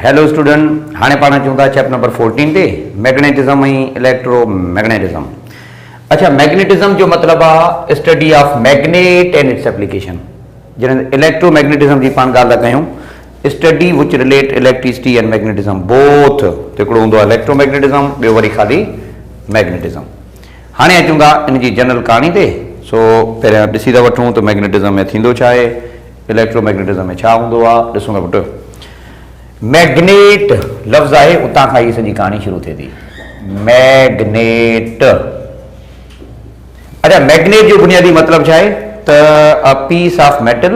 Hello student, हाँ पाण अचूं था चैप्टर नंबर 14 ते मैग्नेटिज्म ऐं इलेक्ट्रोमैग्नेटिज्म। अच्छा, मैग्नेटिज्म जो मतलब आहे study of magnet and its application. जॾहिं इलेक्ट्रोमैग्नेटिज्म जी पाण ॻाल्हि था कयूं, study which relate electricity and magnetism both. हिकिड़ो हूंदो आहे इलेक्ट्रोमैग्नेटिज्म, ॿियो वरी ख़ाली मैग्नेटिज्म। हाणे अचूं था इन जी जनरल कहाणी ते। सो पहिरियां ॾिसी था वठूं त मैग्नेटिज्म में थींदो छा आहे, इलेक्ट्रोमैग्नेटिज्म में छा हूंदो आहे। ॾिसूं था पुटु, मैग्नेट लफ़्ज़ आहे, उतां खां ई सॼी कहाणी शुरू थिए थी। मैग्नेट, अच्छा मैग्नेट जो बुनियादी मतिलबु छा आहे त a piece of metal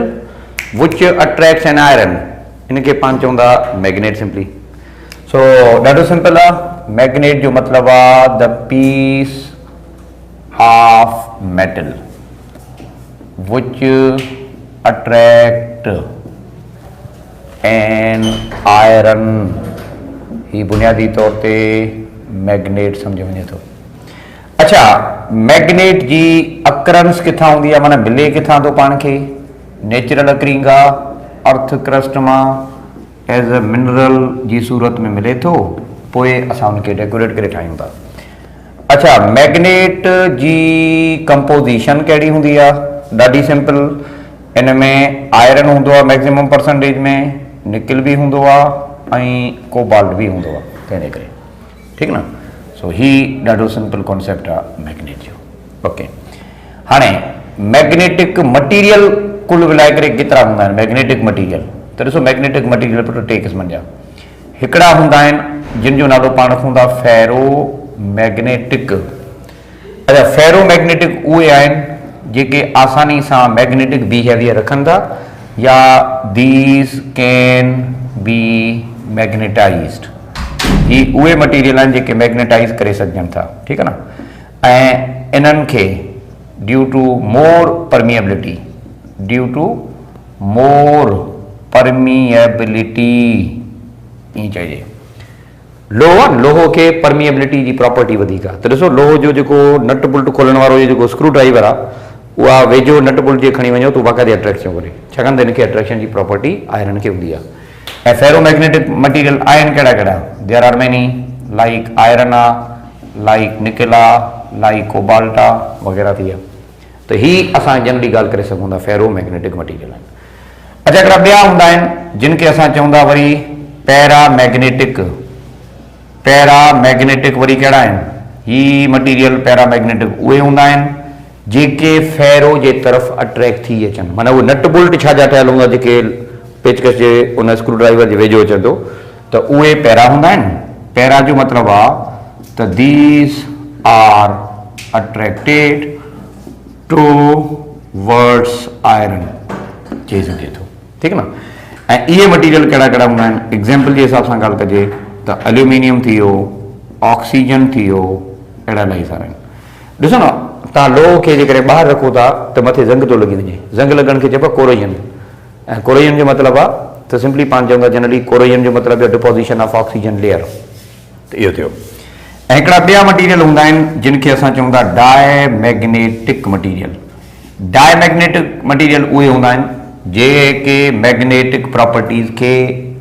which attracts an iron, इनखे पाण चवंदा मैग्नेट सिंपली। सो ॾाढो सिंपल आहे। मैग्नेट जो मतिलबु आहे the piece of metal which attract an iron, ही बुनियादी तौर ते मैग्नेट सम्झ वञे थो। अच्छा, मैग्नेट जी अकरंस किथां हूंदी आहे, माना मिले किथां थो पाण खे? नेचुरल अकरिंग आहे, अर्थ क्रस्ट मां एज अ मिनरल जी सूरत में मिले थो, पोइ असां उनखे डेकोरेट करे ठाहियूं था। अच्छा, मैग्नेट जी कंपोजिशन कहिड़ी हूंदी आहे? ॾाढी सिंपल। इन में आयरन हूंदो आहे मैक्सिमम परसेंटेज में, निकिल भी हूंदो आहे ऐं कोबाल्ट भी हूंदो आहे, तंहिंजे करे ठीकु न। सो ही ॾाढो सिंपल कॉन्सेप्ट आहे मैग्नेट जो। ओके, हाणे मैग्नेटिक मटीरियल कुल मिलाए करे केतिरा हूंदा आहिनि मैग्नेटिक मटीरियल? त ॾिसो, मैग्नेटिक मटीरियल पुट टे क़िस्मनि जा। हिकिड़ा हूंदा आहिनि जिन जो नालो पाण रखूं था फेरो मैग्नेटिक। अच्छा, फेरो मैग्नेटिक उहे आहिनि जेके आसानी सां मैग्नेटिक बिहेवियर रखनि था, या दीज कैन बी मैग्नेटाइज्ड। ही उहे मटीरियल आहिनि जेके मैग्नेटाइज करे सघनि था, ठीकु आहे न। ऐं इन्हनि खे due to more permeability, due to more permeability ईअं चइजे। लोहो खे परमिएबिलिटी जी प्रॉपर्टी वधीक आहे। त ॾिसो, लोहो जो जेको नट बुल्ट खोलण वारो जेको स्क्रू ड्राइवर आहे, उहा वेझो नट बुल्ट जे खणी वञो त बाक़ाइदे अट्रैक्ट थो करे, छाकाणि त हिनखे अट्रैक्शन जी प्रॉपर्टी आयरन खे हूंदी आहे। ऐं फेरोमैग्नेटिक मटीरियल आहिनि कहिड़ा कहिड़ा? There are many, like iron आहे, लाइक निकिल आहे, लाइक कोबाल्ट आहे वग़ैरह थी विया। त ही असां जनरली ॻाल्हि करे सघूं था फेरोमैग्नेटिक मटीरियल आहिनि। अच्छा, हिकिड़ा ॿिया हूंदा आहिनि जिन खे असां चवंदा वरी पैरामैग्नेटिक। पैरामैग्नेटिक वरी कहिड़ा आहिनि? ही मटीरियल पैरामैग्नेटिक उहे हूंदा आहिनि जेके फेरो जे तरफ़ अट्रैक्ट थी अचनि। माना उहे नट बुल्ट छा जा ठहियल हूंदा जेके पेचकस जे उन स्क्रू ड्राइवर जे वेझो अचे थो, त उहे पैरा हूंदा आहिनि। पैरा जो मतिलबु आहे त these are attracted towards iron चई सघे थो, ठीकु न। ऐं इहे मटीरियल कहिड़ा कहिड़ा हूंदा आहिनि? एग्ज़ाम्पल जे हिसाब सां ॻाल्हि कजे त एल्यूमिनियम थी वियो, ऑक्सीजन थी वियो, अहिड़ा इलाही सारा आहिनि। ॾिसो न, तव्हां लोह खे जेकॾहिं ॿाहिरि रखो था त मथे ज़ंग थो लॻी वञे। ज़ंग लॻण खे चइबो आहे कोरोजन। ऐं कोरोजन जो मतिलबु आहे त सिंपली पाण चवंदा जनरली कोरोजन जो मतिलबु आहे डिपोज़िशन ऑफ ऑक्सीजन लेयर। त इहो थियो। ऐं हिकिड़ा ॿिया मटीरियल हूंदा आहिनि जिन खे असां चऊं था डायमैग्नेटिक मटीरियल। डायमैग्नेटिक मटीरियल उहे हूंदा आहिनि जेके मैग्नेटिक प्रॉपर्टीज़ खे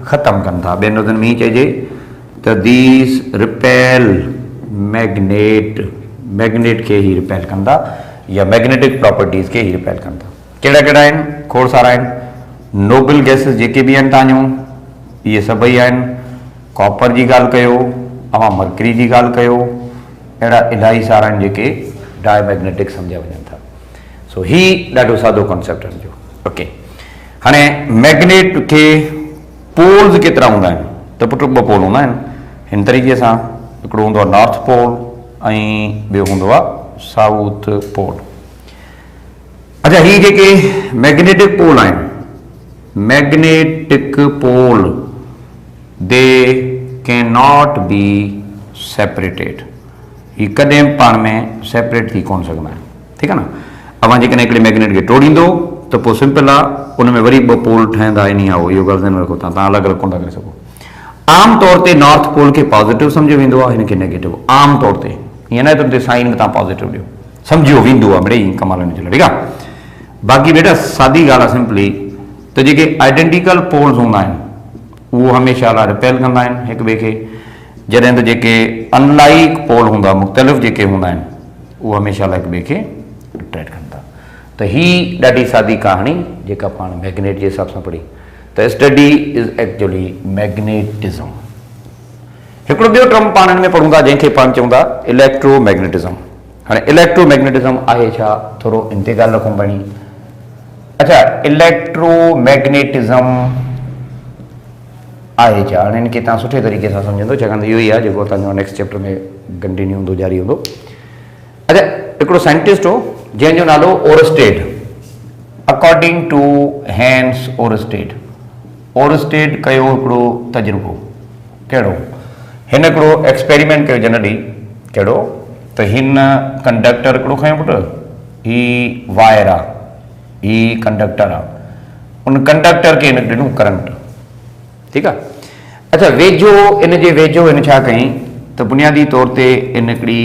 ख़तमु कनि था। ॿियनि लफ़्ज़नि में ई चइजे त दीज रिपेल मैग्नेट, मैग्नेट खे ई रिपेल कंदा या मैग्नेटिक प्रॉपर्टीज़ खे ई रिपेल कंदा। कहिड़ा कहिड़ा आहिनि? खोड़ सारा आहिनि। नोबल गैसिस जेके बि आहिनि तव्हां जूं, इहे सभई आहिनि। कॉपर जी ॻाल्हि कयो, अवां मर्करी जी ॻाल्हि कयो, अहिड़ा इलाही सारा आहिनि जेके डायमैग्नेटिक सम्झिया वञनि था। सो ही ॾाढो सादो कॉन्सेप्ट आहे जो। ओके, हाणे मैग्नेट खे पोल्स केतिरा हूंदा आहिनि? त पुट ॿ पोल हूंदा आहिनि हिन तरीक़े सां। हिकिड़ो हूंदो आहे नॉर्थ पोल ऐं ॿियो हूंदो आहे साउथ पोल। अच्छा, ही जेके मैग्नेटिक पोल आहिनि, magnetic pole they can not be separated. ही कॾहिं पाण में सेपरेट थी कोन सघंदा आहिनि, ठीकु आहे न। अवां जेकॾहिं हिकिड़े मैग्नेट खे तोड़ींदो त पोइ सिंपल आहे, उन में वरी ॿ पोल ठहंदा आहिनि या इहो ॻाल्हि ध्यानु रखो तव्हां अलॻि अलॻि कोन था करे सघो। आम तौर ते नॉर्थ पोल खे पॉज़िटिव सम्झियो वेंदो आहे, हिनखे नेगेटिव आम तौर ते। ईअं न आहे त हुते साइन में तव्हां पॉज़िटिव ॾियो, सम्झियो वेंदो आहे मिड़ेई कमाल जे लाइ, ठीकु आहे। बाक़ी बेटा सादी ॻाल्हि आहे सिंपली त जेके आइडेंटिकल पोल्स हूंदा आहिनि वो हमेशा ला रिपेल कंदा आहिनि हिक ॿिए खे, जॾहिं त जेके अनलाइक पोल हूंदा मुख़्तलिफ़ जेके हूंदा आहिनि उहो हमेशह ला हिक ॿिए खे अट्रैक्ट कंदा। त ही ॾाढी सादी कहाणी जेका पाण मैग्नेट जे हिसाब सां पढ़ी। त स्टडी इज़ एक्चुअली मैग्नेटिज़म। हिकिड़ो ॿियो टर्म पाण हिन में पढ़ूं था जंहिंखे पाण चऊं था इलेक्ट्रोमैग्नेटिज़म। हाणे इलेक्ट्रोमैग्नेटिज़म आहे छा, थोरो इन ते ॻाल्हि रखूं पवणी। अच्छा, इलेक्ट्रोमैग्नेटिज़म आहे छा, हाणे हिनखे तव्हां सुठे तरीक़े सां सम्झंदो, छाकाणि त इहो ई आहे जेको तव्हांजो नेक्स्ट चैप्टर में कंटिन्यू हूंदो, जारी हूंदो। अच्छा, हिकिड़ो साइंटिस्ट हो जंहिंजो नालो Oersted, according to Hans Oersted. Oersted कयो हिकिड़ो तजुर्बो, कहिड़ो, हिन हिकिड़ो एक्सपेरिमेंट कयो जनरली, कहिड़ो त हिन कंडक्टर हिकिड़ो खयो पुटु, ही वायर आहे, ही कंडक्टर आहे, उन कंडक्टर खे हिन ॾिनो करंट, ठीकु आहे। अच्छा, वेझो इन जे वेझो हिन छा कयईं त बुनियादी तौर ते इन हिकिड़ी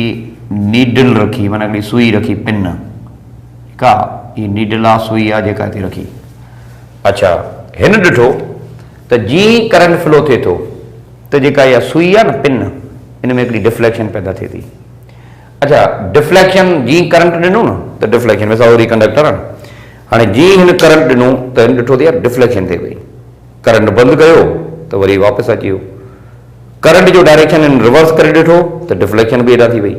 नीडल रखी, माना हिकिड़ी सुई रखी, पिन, ठीकु आहे, हीअ नीडल आहे, सुई आहे जेका हिते रखी। अच्छा, हिन ॾिठो त जीअं करंट फ्लो थिए थो त जेका इहा सुई आहे न, पिन, इन में हिकिड़ी डिफ्लेक्शन पैदा थिए थी। अच्छा, डिफ्लेक्शन जीअं करंट ॾिनो न त डिफ्लेक्शन, वैसा वरी कंडक्टर आहे, हाणे जीअं हिन करंट ॾिनो त हिन ॾिठो त यार डिफ्लेक्शन थिए पई, करंट बंदि कयो त वरी वापसि अची वियो, करंट जो डायरेक्शन हिन रिवर्स करे ॾिठो त डिफ्लेक्शन बि हेॾा थी वई।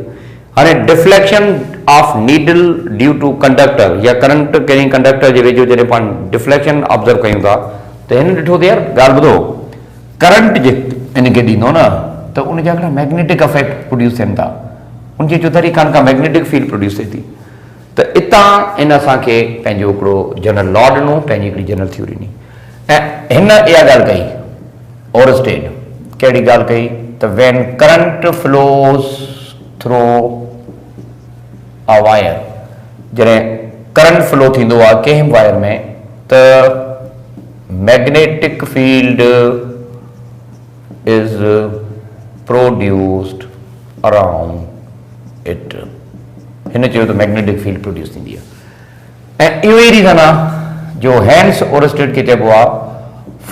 हाणे deflection of needle due to conductor या करंट कंहिं कंडक्टर जे वेझो जॾहिं पाण डिफ्लेक्शन ऑब्ज़र्व कयूं था त हिन ॾिठो त यार ॻाल्हि ॿुधो, करंट जे इनखे ॾींदो न त उनजा हिकिड़ा मैग्नेटिक इफेक्ट प्रोड्यूस थियनि था, उनजे चौधारी कान का मैग्नेटिक फील्ड प्रोड्यूस थिए थी। त इतां इन असांखे पंहिंजो हिकिड़ो जनरल लॉ ॾिनो, पंहिंजी हिकिड़ी जनरल थ्योरी ॾिनी, ऐं हिन इहा ॻाल्हि कई ओरस्टेड, कहिड़ी ॻाल्हि कई त when current flows through a wire, जॾहिं करंट फ्लो थींदो आहे कंहिं वायर में त magnetic field is produced around it. हिन चयो त मैग्नेटिक फील्ड प्रोड्यूस थींदी आहे, ऐं इहो ई रीज़न आहे जो हैंस ओरस्टेड खे चइबो आहे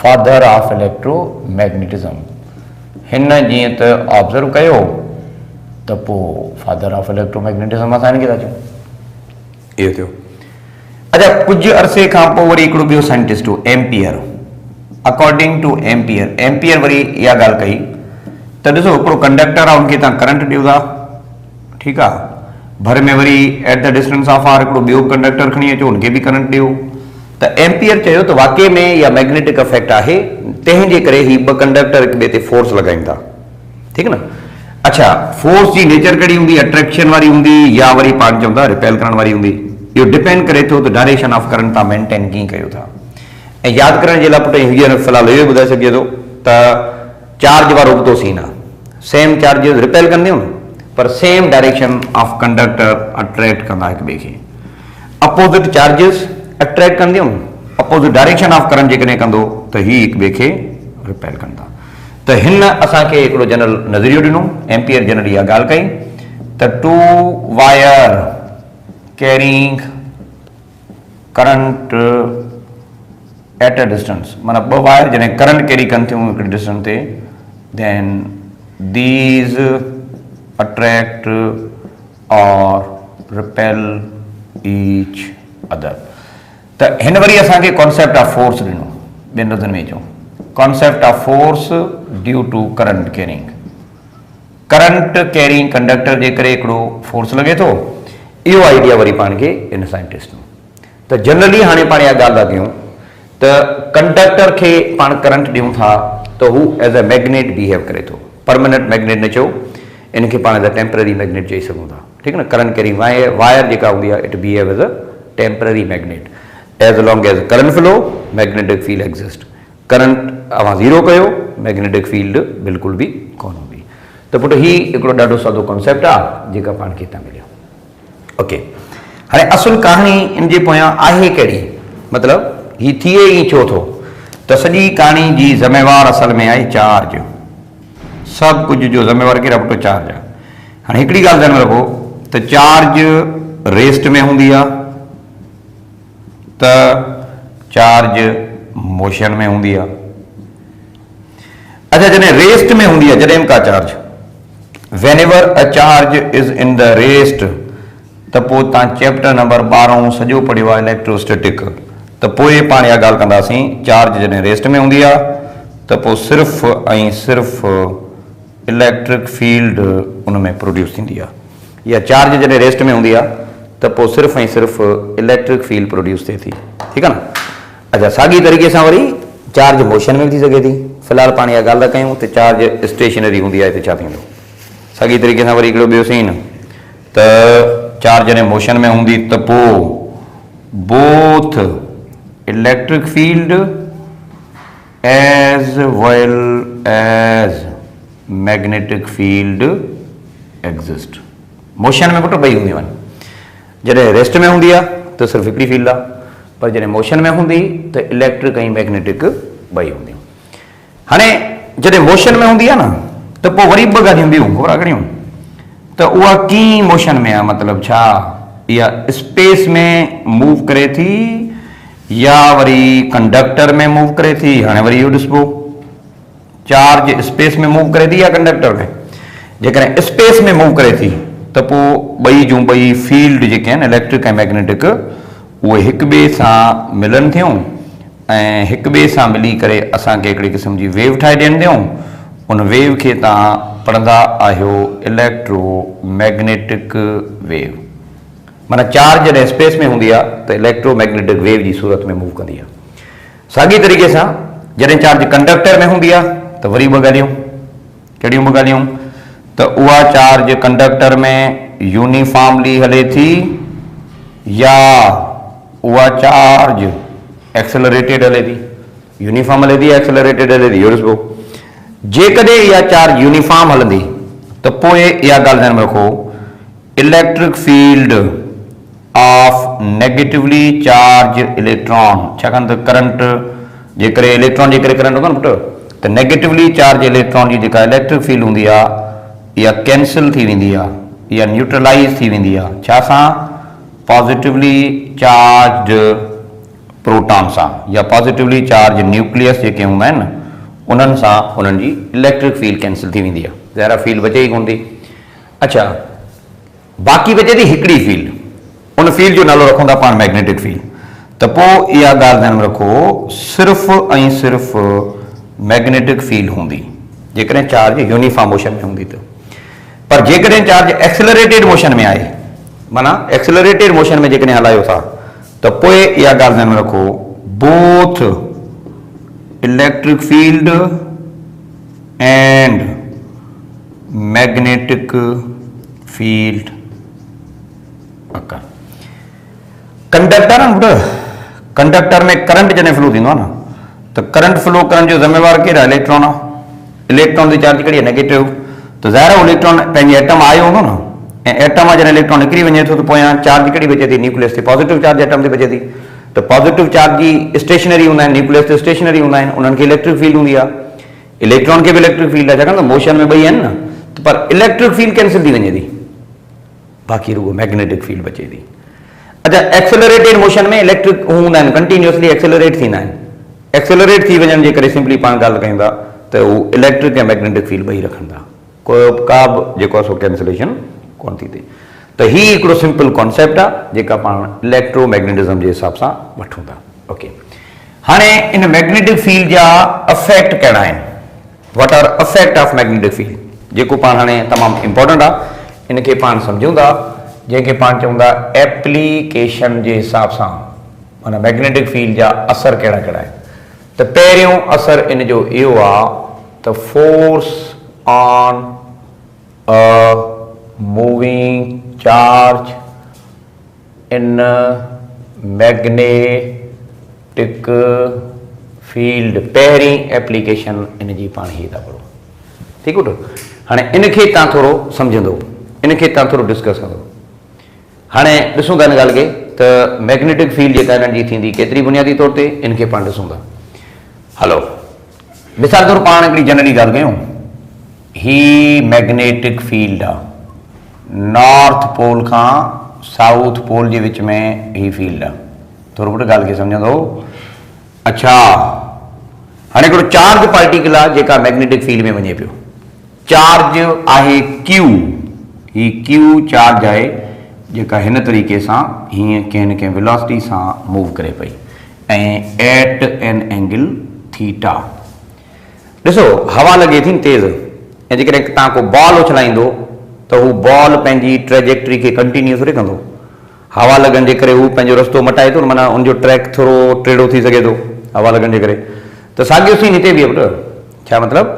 फादर ऑफ इलेक्ट्रोमैग्नेटिज़म। हिन जीअं त ऑब्ज़र्व कयो त पोइ फादर ऑफ इलेक्ट्रोमैग्नेटिज़म असां हिनखे था चऊं, इहो थियो। अच्छा, कुझु अरसे खां पोइ वरी हिकिड़ो ॿियो साइंटिस्ट हो ampere, according two ampere, ampere worry इहा ॻाल्हि कई त ॾिसो हिकिड़ो कंडक्टर आहे, उनखे तव्हां करंट ॾियो था, ठीकु आहे, भर में वरी at the distance of r हिकिड़ो ॿियो कंडक्टर खणी अचो, उनखे बि करंट ॾियो, त एम्पियर चयो त वाक़ई में इहा मैग्नेटिक इफेक्ट आहे, तंहिंजे करे ही ॿ कंडक्टर हिक ॿिए ते फोर्स लॻाइनि था, ठीकु न। अच्छा, फोर्स जी नेचर कहिड़ी हूंदी, अट्रैक्शन वारी हूंदी या वरी पाण चऊं था रिपेल करण वारी हूंदी, इहो डिपेंड करे थो त डायरेक्शन ऑफ करंट तव्हां मेंटेन कीअं कयो था। ऐं यादि करण जे लाइ पुटु हींअर फ़िलहालु इहो ॿुधाए सघिजे थो त चार्ज वारो बि सीन आहे, सेम चार्जिस रिपेल कंदियूं पर same direction of conductor attract कंदा हिक ॿिए खे, अपोज़िट चार्जिस अट्रैक्ट कंदियूं, अपोज़िट डायरेक्शन ऑफ करंट जेकॾहिं कंदो त ही हिक ॿिए खे रिपेल कंदा। त हिन असांखे हिकिड़ो जनरल नज़रियो ॾिनो, एम्पियर जनरल इहा ॻाल्हि कई त two wire carrying current at a distance, माना ॿ वायर जॾहिं करंट कैरी कनि थियूं हिकिड़े डिस्टेंस ते, देन दीज अट्रैक्ट और रिपेल ईच अदर। त हिन वरी असांखे कॉन्सेप्ट ऑफ फोर्स ॾिनो, ॿियनि लफ़्ज़नि में चऊं concept of force due to current carrying, current carrying conductor जे करे हिकिड़ो फोर्स लॻे थो, इहो आइडिया वरी पाण खे इन साइंटिस्ट। त जनरली हाणे पाण इहा ॻाल्हि था कयूं त कंडक्टर खे पाण करंट ॾियूं था त हू एज़ अ मैग्नेट बिहेव करे थो, परमानेंट मैग्नेट न चओ, इनखे पाण एज़ अ टेम्पररी मैग्नेट चई सघूं था, ठीकु न। करंट कैरिंग वायर जेका हूंदी आहे it behave as a temporary magnet, as long as current flow magnetic field exist, current अवां ज़ीरो कयो मैग्नेटिक फील्ड बिल्कुलु बि कोन हूंदी। त पुटु ही हिकिड़ो ॾाढो सादो कॉन्सेप्ट आहे जेका पाण खे हितां मिलियो। ओके, हाणे असुल कहाणी इन जे पोयां आहे कहिड़ी, मतिलबु ही थिए ई छो थो, त सॼी कहाणी जी ज़िम्मेवार असल में आहे चार्ज, सभु कुझु जो ज़िम्मेवार कहिड़ा पुटु चार्ज आहे। हाणे हिकिड़ी ॻाल्हि ध्यानु रखो त चार्ज रेस्ट में हूंदी आहे, त चार्ज मोशन में हूंदी आहे, अच्छा जॾहिं रेस्ट में हूंदी आहे, जॾहिं का charge, whenever a charge is in the rest, त पोइ तव्हां चैप्टर नंबर 12 सॼो पढ़ियो आहे इलेक्ट्रोस्टैटिक, त पोइ पाण इहा ॻाल्हि कंदासीं चार्ज जॾहिं रेस्ट में हूंदी आहे त पोइ सिर्फ़ु ऐं सिर्फ़ु इलेक्ट्रिक फील्ड उन में प्रोड्यूस थींदी आहे, या चार्ज जॾहिं रेस्ट में हूंदी आहे त पोइ सिर्फ़ु ऐं सिर्फ़ु इलेक्ट्रिक फील्ड प्रोड्यूस थिए थी, ठीकु आहे न। अच्छा साॻी तरीक़े सां वरी चार्ज मोशन में बि थी सघे थी, फ़िलहाल पाण इहा ॻाल्हि था कयूं त चार्ज स्टेशनरी हूंदी आहे, हिते छा थींदो। साॻी तरीक़े सां वरी हिकिड़ो ॿियो सीन त चार्ज जॾहिं मोशन में हूंदी त पोइ both electric field as well as magnetic field exist. Motion में पुट ॿई हूंदियूं आहिनि, जॾहिं रेस्ट में हूंदी आहे त सिर्फ़ु हिकिड़ी फील्ड आहे, पर जॾहिं मोशन में हूंदी त इलेक्ट्रिक ऐं मैग्नेटिक ॿई हूंदियूं। हाणे जॾहिं मोशन में हूंदी आहे न त पोइ वरी ॿ ॻाल्हियूं ॿियूं ख़बर आहे कहिड़ियूं, त उहा कीअं मोशन में आहे, मतिलबु छा इहा स्पेस में मूव करे थी या वरी कंडक्टर में मूव करे थी। हाणे वरी इहो ॾिसबो चार्ज स्पेस में मूव करे थी या कंडक्टर में। जेकॾहिं स्पेस में मूव करे थी त पोइ ॿई जूं ॿई फील्ड जेके आहिनि इलेक्ट्रिक ऐं मैग्नेटिक उहे हिक ॿिए सां मिलनि थियूं ऐं हिक ॿिए सां मिली करे असांखे हिकिड़ी क़िस्म जी वेव ठाहे ॾियनि थियूं। उन वेव खे तव्हां पढ़ंदा आहियो इलेक्ट्रोमैग्नेटिक वेव। माना चार्ज जॾहिं स्पेस में हूंदी आहे त इलेक्ट्रोमैग्नेटिक वेव जी सूरत में मूव कंदी आहे। साॻी तरीक़े सां जॾहिं चार्ज कंडक्टर में हूंदी आहे त वरी ॿ ॻाल्हियूं, कहिड़ियूं ॿ ॻाल्हियूं, त उहा चार्ज कंडक्टर में यूनिफॉर्मली हले थी या उहा चार्ज एक्सेलरेटेड हले थी। यूनिफॉर्म हले थी या एक्सेलरेटेड हले थी, इहो ॾिसबो। जेकॾहिं इहा चार्ज यूनिफॉर्म हलंदी त पोइ इहा ॻाल्हि ध्यान में रखो electric field of negatively charge electron, छाकाणि त करंट जे करे इलेक्ट्रॉन जे करे करंट हूंदो न पुटु, त नेगेटिवली चार्ज इलेक्ट्रॉन जी जेका इलेक्ट्रिक फील्ड हूंदी आहे इहा कैंसिल थी वेंदी आहे, इहा न्यूट्रलाइज़ थी वेंदी आहे छा सां, पॉजिटिवली चार्ज प्रोटॉन सां या पॉजिटिवली चार्ज न्यूक्लियस जेके हूंदा आहिनि न उन्हनि सां उन्हनि जी इलेक्ट्रिक फील्ड कैंसिल थी वेंदी आहे, ज़ाहिर फील्ड बचे ई कोन थी। अच्छा बाक़ी बचे थी हिकिड़ी फील्ड, उन फील्ड जो नालो रखूं था पाण मैग्नेटिक फील्ड। त पोइ इहा ॻाल्हि ध्यान में रखो सिर्फ़ु ऐं सिर्फ़ु मैग्नेटिक फील्ड हूंदी जेकॾहिं चार्ज यूनिफॉर्म मोशन में हूंदी त। पर जेकॾहिं चार्ज एक्सेलरेटेड मोशन में आहे, माना एक्सेलरेटेड मोशन में जेकॾहिं हलायो था त पोइ इहा ॻाल्हि ध्यान में रखो both electric field and magnetic field occur. Conductor आहे न, कंडक्टर में करंट जॾहिं फ्लो थींदो आहे न त करंट फ्लो करण जो ज़िम्मेवार केरु आहे, इलेक्ट्रॉन आहे। इलेक्ट्रॉन जी चार्ज कहिड़ी आहे, नेगेटिव, त ज़ाहिर आहे इलेक्ट्रॉन पंहिंजे एटम आयो हूंदो न, ऐं एटम मां जॾहिं इलेक्ट्रॉन निकिरी वञे थो त पोयां चार्ज कहिड़ी बचे थी, न्यूक्लियस ते पॉजिटिव चार्ज एटम ते बचे थी। त पॉजिटिव चार्ज जी स्टेशनरी हूंदा आहिनि, न्यूक्लियस ते स्टेशनरी हूंदा आहिनि, उन्हनि खे इलेक्ट्रिक फील्ड हूंदी आहे। इलेक्ट्रॉन खे बि इलेक्ट्रिक फील्ड आहे छाकाणि त मोशन में ॿई आहिनि न, त पर इलेक्ट्रिक फील्ड कैंसिल थी वञे थी, बाक़ी रुगो मैग्नेटिक फील्ड बचे थी। अच्छा एक्सेलरेटेड मोशन में इलेक्ट्रिक हूंदा आहिनि, कंटिन्यूअसली एक्सेलरेट थींदा आहिनि। एक्सेलरेट थी वञण जे करे सिंपली पाण ॻाल्हि कयूं था त हू इलेक्ट्रिक ऐं मैग्नेटिक फील्ड ॿई रखंदा, का बि जेको आहे सो कैंसिलेशन कोन थी थिए। त हीउ हिकिड़ो सिंपल कॉन्सेप्ट आहे जेका पाण इलेक्ट्रोमैग्नेटिज्म जे हिसाब सां वठूं था। ओके, हाणे इन मैग्नेटिक फील्ड जा अफेक्ट कहिड़ा आहिनि, what are affect of magnetic field, जेको पाण हाणे तमामु इंपॉर्टेंट आहे, इनखे पाण सम्झूं था, जंहिंखे पाण चऊं था एप्लीकेशन जे हिसाब सां, माना मैग्नेटिक फील्ड जा असर कहिड़ा कहिड़ा आहिनि। त पहिरियों असर इन जो इहो आहे त force on a moving charge in magnetic field, पहिरीं एप्लीकेशन इन जी पाण हीअ था पढ़ो, ठीकु आहे। हाणे इनखे तव्हां थोरो सम्झंदो, इनखे तव्हां थोरो डिस्कस कंदो। हाणे ॾिसूं था हिन ॻाल्हि खे त मैग्नेटिक फील्ड जेका हिननि जी थींदी केतिरी बुनियादी तौर ते, इनखे पाण ॾिसूं था। हलो मिसाल तौरु पाण हिकिड़ी जनरली ॻाल्हि कयूं, ही मैग्नेटिक फील्ड आहे, नॉर्थ पोल खां साउथ पोल जे विच में ही फील्ड आहे। थोरो पुट ॻाल्हि खे सम्झंदो। अच्छा हाणे हिकिड़ो चार्ज पार्टिकल आहे जेका मैग्नेटिक फील्ड में वञे पियो। चार्ज आहे क्यू, ही क्यू चार्ज आहे जेका हिन तरीक़े सां हीअं कंहिं न कंहिं वेलोसिटी सां मूव करे पई ऐं एट एन एंगल थीटा। ॾिसो हवा लॻे थी तेज़, ऐं जेकॾहिं तव्हां को बॉल उछलाईंदो त हू बॉल पंहिंजी ट्रेजेक्टरी खे कंटिन्यू थोरी कंदो। हवा लॻण जे करे हू पंहिंजो रस्तो मटाए थो, माना उनजो ट्रैक थोरो टेढ़ो थी सघे थो हवा लॻण जे करे। त साॻियो सीन हिते बि आहे पुटु। छा मतिलबु?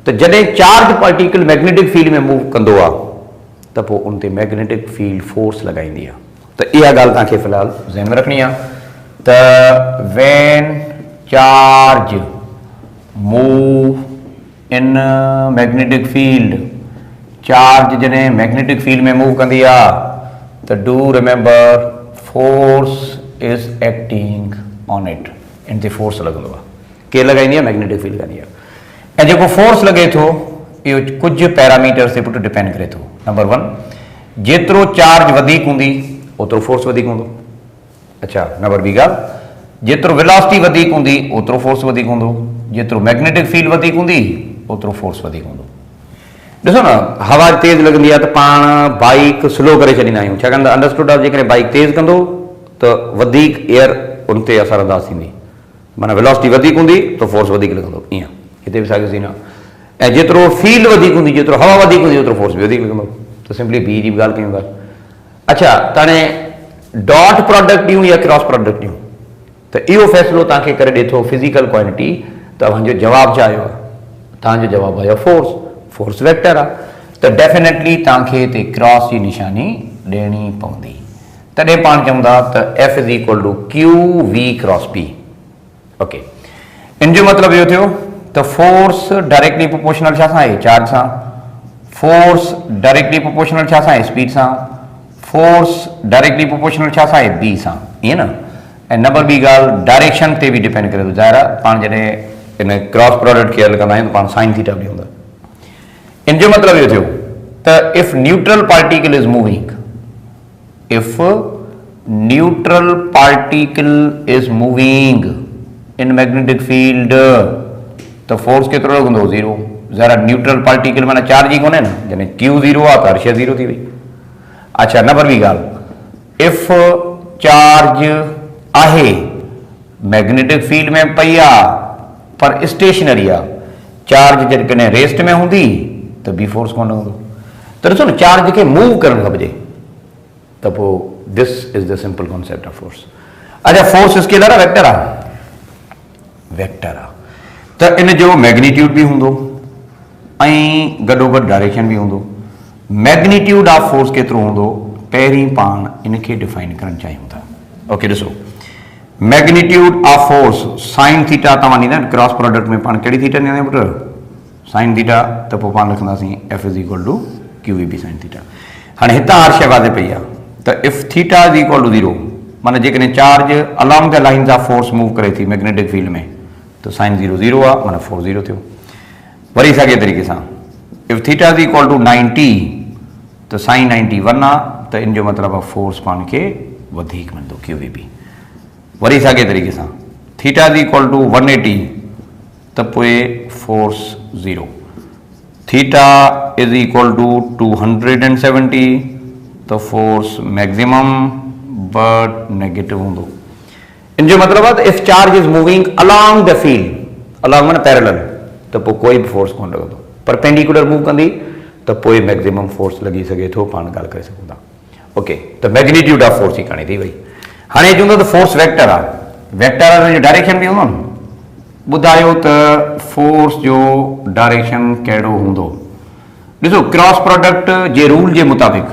त जॾहिं चार्ज पार्टिकल मैग्नेटिक फील्ड में मूव कंदो आहे त पोइ उन ते मैग्नेटिक फील्ड फोर्स लॻाईंदी आहे। त इहा ॻाल्हि तव्हांखे फ़िलहालु ज़हन में रखणी आहे त when charge move in magnetic field, charge जॾहिं मैग्नेटिक फील्ड में मूव कंदी आहे त do remember force is acting on it, इन ते फोर्स लॻंदो आहे। केरु लॻाईंदी आहे? मैग्नेटिक फील्ड लॻाईंदी आहे। ऐं जेको फोर्स लॻे थो इहो कुझु पैरामीटर्स ते पुटु डिपेंड करे थो। नंबर 1, जेतिरो चार्ज वधीक हूंदी ओतिरो फोर्स वधीक हूंदो। अच्छा, नंबर 2 ॻाल्हि, जेतिरो वेलोसिटी वधीक हूंदी ओतिरो फोर्स वधीक हूंदो। जेतिरो मैग्नेटिक फील्ड वधीक हूंदी ओतिरो फोर्स वधीक हूंदो। ॾिसो न, हवा तेज़ लॻंदी आहे त पाण बाइक स्लो करे छॾींदा आहियूं, छाकाणि त अंडरस्टूड आहे जेकॾहिं बाइक तेज़ कंदो त वधीक एयर उन ते असर अंदाज़ थींदी, माना वेलोसिटी वधीक हूंदी त फोर्स वधीक लॻंदो। ईअं हिते बि साॻियो सीन आहे। ऐं जेतिरो फील्ड वधीक हूंदी, जेतिरो हवा वधीक हूंदी ओतिरो फोर्स बि वधीक लॻंदो। त सिंपली बी जी बि ॻाल्हि कयूं था। अच्छा, त हाणे डॉट प्रोडक्ट ॾियूं या क्रॉस प्रोडक्ट ॾियूं, त इहो फ़ैसिलो तव्हांखे करे ॾिए थो फिज़िकल क्वांटिटी। तव्हांजो जवाबु छा आयो आहे? तव्हांजो जवाबु आयो फोर्स, फोर्स वेक्टर आहे। त डेफिनेटली तव्हांखे हिते क्रॉस जी निशानी ॾियणी पवंदी। तॾहिं पाण चऊं था त F is equal to Q V cross P. Okay, इन जो मतिलबु इहो थियो त फोर्स डायरेक्टली प्रोपोर्शनल छा सां आहे? चार्ज सां। फोर्स डायरेक्टली प्रोपोर्शनल छा सां आहे? स्पीड सां। फोर्स डायरेक्टली प्रोपोर्शनल छा सां आहे? बी सां। ईअं न। ऐं नंबर 2 ॻाल्हि, डायरेक्शन ते बि डिपेंड करे थो। ज़ाहिर आहे पाण जॾहिं इन क्रॉस प्रोडक्ट खे हल कंदा आहियूं त पाण साइन थीटा बि हूंदा। इन जो मतिलबु इहो थियो त if neutral particle is moving, if neutral particle is moving in magnetic field त फोर्स केतिरो लॻंदो? 0। ज़रा न्यूट्रल पार्टिकल माना चार्ज ई कोन्हे न, जॾहिं क्यू 0 आहे त हर शइ 0 थी वई। अच्छा, नंबर 2 ॻाल्हि, इफ चार्ज आहे मैग्नेटिक फील्ड में पई आहे पर स्टेशनरी आहे, चार्ज जेकॾहिं रेस्ट में हूंदी त बी फोर्स कोन लॻंदो। त ॾिसो न, चार्ज खे मूव करणु खपिजे। त पोइ this is the simple concept of force. अच्छा, फोर्स स्केलर आहे वेक्टर आहे? वेक्टर आहे। त इन जो मैग्नीट्यूड बि हूंदो ऐं गॾोगॾु डायरेक्शन बि हूंदो। मैग्नीट्यूड ऑफ फोर्स केतिरो हूंदो, पहिरीं पाण इनखे डिफाइन करणु चाहियूं था। ओके, ॾिसो magnitude of force sine theta तव्हां ॾींदा आहिनि क्रॉस प्रोडक्ट में, पाण कहिड़ी थीटा ॾींदा आहियूं पुटु? Sine theta. त पोइ पाण लिखंदासीं F is equal to Q V B sine theta. हाणे हितां हर शइ वाज़े पई आहे त if theta is equal to 0, माना जेकॾहिं charge along the lines of force move करे थी मैग्नेटिक फील्ड में त साइन 0 0 आहे, माना फोर्स 0 थियो। वरी साॻिए तरीक़े सां if theta is equal to 90 त साइन 90 1 आहे, त इन जो मतिलबु आहे फोर्स पाण खे वधीक मिलंदो क्यू वी बी। वरी साॻिए तरीक़े सां थीटा इज़ इक्वल टू 180 त पोइ force 0। Theta is equal to 270 त फोर्स मैक्सिमम बट नेगेटिव हूंदो। इन जो मतिलबु आहे त if charge is moving along the field, along माना पैरेलल, त पोइ कोई बि फोर्स कोन लॻंदो। परपेंडिकुलर मूव कंदी त पोइ मैक्सिमम फोर्स लॻी सघे थो, पाण ॻाल्हि करे सघूं था। ओके, त मैग्नीट्यूड ऑफ फोर्स जी कहाणी थी वई। हाणे चवंदो त फोर्स वेक्टर आहे। वेक्टर आहे त डायरेक्शन बि हूंदो न। ॿुधायो त फोर्स जो डायरेक्शन कहिड़ो हूंदो? ॾिसो, क्रॉस प्रोडक्ट जे रूल जे मुताबिक़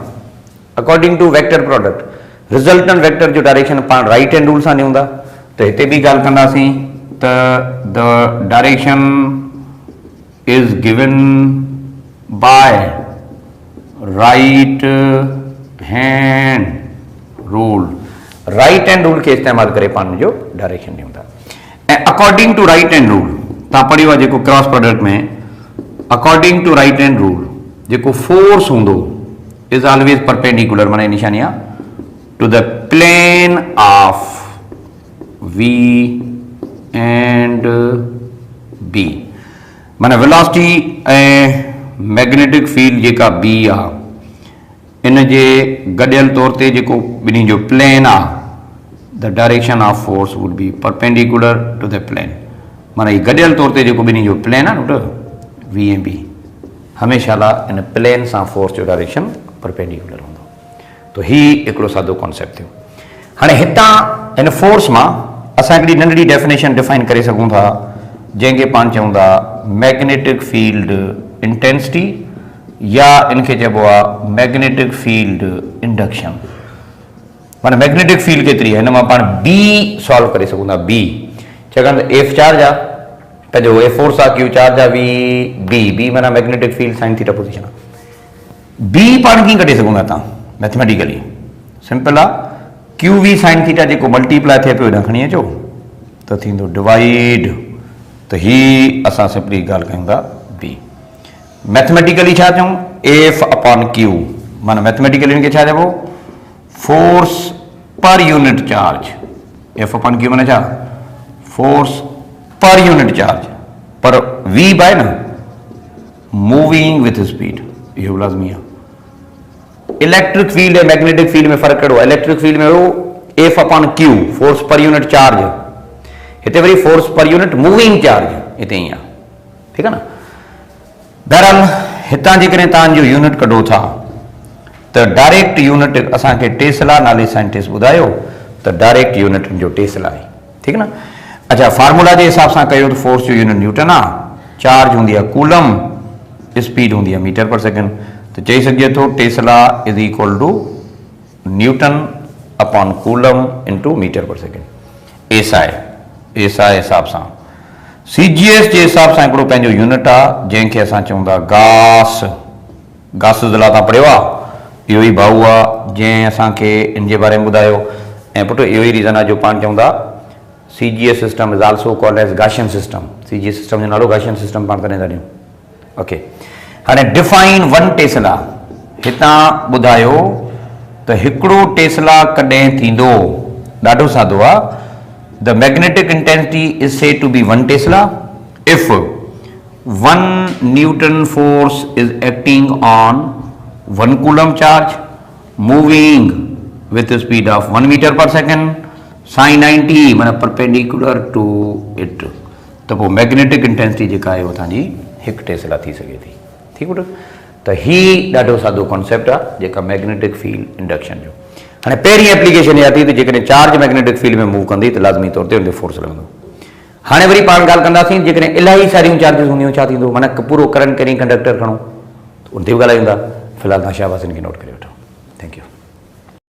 according to vector product resultant vector जो डायरेक्शन पाण राइट हैंड रूल सां ॾियूं था। त हिते बि ॻाल्हि कंदासीं त the direction is given by right hand rule. Right hand rule खे इस्तेमालु करे पाण जो डायरेक्शन ॾियूं था। ऐं according to right hand rule तव्हां पढ़ियो आहे जेको क्रॉस प्रोडक्ट में, according to right hand rule जेको फोर्स हूंदो इज़ ऑलवेज परपेंडिकुलर, माना निशानी आहे to the plane of v and B माना वेलोसिटी ऐं मैग्नेटिक फील्ड जेका बी आहे इन जे गॾियल तौर ते जेको ॿिन्ही जो प्लेन आहे the direction of force would be perpendicular to the plane माना ही गॾियल तौर ते जेको ॿिन्ही जो प्लेन आहे न वी ऐं बी हमेशा लाइ इन प्लेन सां फोर्स जो डायरेक्शन परपेंडिकुलर हूंदो तो ही हिकिड़ो सादो कॉन्सेप्ट थियो हाणे हितां हिन फोर्स मां असां हिकिड़ी नंढड़ी डेफिनेशन डिफाइन करे सघूं था जंहिंखे पाण चऊं था मैग्नेटिक फील्ड इंटेंसिटी या इनके चइबो आहे मैग्नेटिक फील्ड इंडक्शन माना मैग्नेटिक फील्ड केतिरी आहे हिन मां पाण बी सॉल्व करे सघूं था बी छाकाणि त एफ चार्ज आहे पंहिंजो ए फोर्स आहे क्यू चार्ज आहे वी बी बी माना magnetic field sine theta position आहे बी पाण कीअं कढी सघूं था तव्हां मैथमेटिकली सिंपल आहे क्यू वी साइन थीटा जेको मल्टीप्लाई थिए पियो हेॾां खणी अचो त थींदो डिवाइड त ही असां सिंपली ॻाल्हि कयूं था बी मैथमेटिकली छा चऊं एफ अपॉन क्यू माना मैथमेटिकली इनखे छा चइबो force per unit charge F upon Q माना छा force per unit charge per V by न मूविंग विथ स्पीड इहो लाज़मी आहे इलेक्ट्रिक फील्ड ऐं मैग्नेटिक फील्ड में फ़र्क़ु कहिड़ो आहे इलेक्ट्रिक फील्ड में हो F upon Q force per unit charge हिते वरी force per unit moving charge हिते ई आहे ठीकु आहे न बहरहाल हितां जेकॾहिं तव्हांजो यूनिट कढो था त डायरेक्ट यूनिट असांखे टेस्ला नाले साइंटिस्ट ॿुधायो त डायरेक्ट यूनिट जो टेस्ला आहे ठीकु न अच्छा फार्मूला जे हिसाब सां कयो त फोर्स जो यूनिट न्यूटन आहे चार्ज हूंदी आहे कूलम स्पीड हूंदी आहे मीटर पर सेकेंड त चई सघिजे थो tesla is equal to newton upon coulomb into metre per second SI हिसाब सां सीजीएस जे हिसाब सां हिकिड़ो पंहिंजो यूनिट आहे जंहिंखे असां चऊं था गास जे लाइ तव्हां पढ़ियो आहे इहो ई भाऊ आहे जंहिं असांखे इन जे बारे में ॿुधायो ऐं पुटु इहो ई रीज़न आहे जो पाण चऊं था CGS system is also called as Gaussian system CGS system जो नालो गाशियन सिस्टम पाण तॾहिं था ॾियूं ओके हाणे डिफाइन वन टेस्ला हितां ॿुधायो त हिकिड़ो टेस्ला कॾहिं थींदो ॾाढो सादो आहे The magnetic intensity is said to be 1 Tesla if 1 Newton force is acting on 1 Coulomb charge moving with the speed of 1 meter per second sin 90 माना perpendicular to it त पोइ मैग्नेटिक इंटेंसिटी जेका आहे उहा तव्हांजी 1 टेस्ला थी सघे थी ठीकु आहे त ही ॾाढो सादो कॉन्सेप्ट आहे जेका मैग्नेटिक फील्ड इंडक्शन जो हाणे पहिरीं एप्लीकेशन इहा थी त जेकॾहिं चार्ज मैग्नेटिक फील्ड में मूव कंदी त लाज़मी तौर ते हुन ते फोर्स लॻंदो हाणे वरी पाण ॻाल्हि कंदासीं जेकॾहिं इलाही सारियूं चार्जिस हूंदियूं छा थींदो माना पूरो करंट करी कंडक्टर खणो उन ते बि ॻाल्हायूं था फ़िलहाल तव्हां शाबाश खे नोट करे वठो थैंक यू